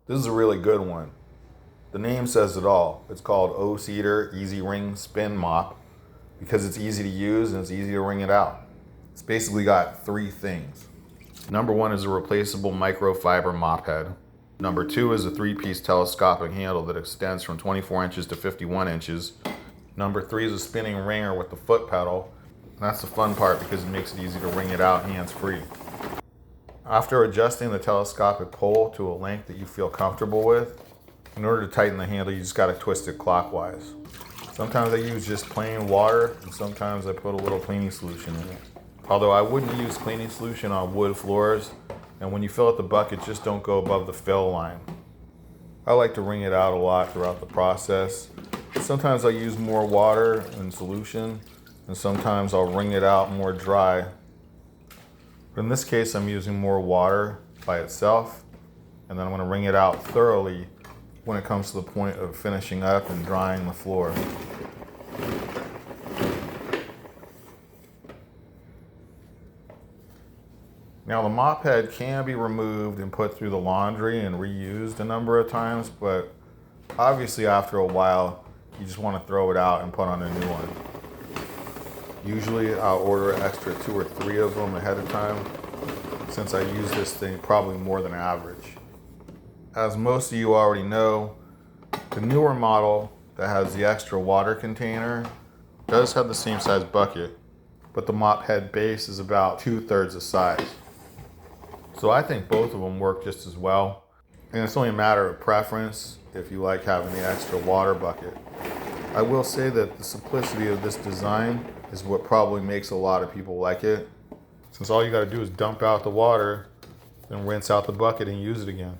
This is a really good one. The name says it all. It's called O-Cedar Easy Ring Spin Mop because it's easy to use and it's easy to wring it out. It's basically got three things. Number one is a replaceable microfiber mop head. Number two is a three-piece telescopic handle that extends from 24 inches to 51 inches. Number three is a spinning wringer with the foot pedal. And that's the fun part because it makes it easy to wring it out hands-free. After adjusting the telescopic pole to a length that you feel comfortable with, in order to tighten the handle, you just gotta twist it clockwise. Sometimes I use just plain water, and sometimes I put a little cleaning solution in it. Although I wouldn't use cleaning solution on wood floors, and when you fill up the bucket, just don't go above the fill line. I like to wring it out a lot throughout the process. Sometimes I use more water and solution, and sometimes I'll wring it out more dry. But in this case, I'm using more water by itself, and then I'm gonna wring it out thoroughly when it comes to the point of finishing up and drying the floor. Now the mop head can be removed and put through the laundry and reused a number of times, but obviously after a while, you just want to throw it out and put on a new one. Usually I'll order an extra 2 or 3 of them ahead of time, since I use this thing probably more than average. As most of you already know, the newer model that has the extra water container does have the same size bucket, but the mop head base is about 2/3 the size. So I think both of them work just as well. And it's only a matter of preference if you like having the extra water bucket. I will say that the simplicity of this design is what probably makes a lot of people like it, since all you gotta do is dump out the water, then rinse out the bucket and use it again.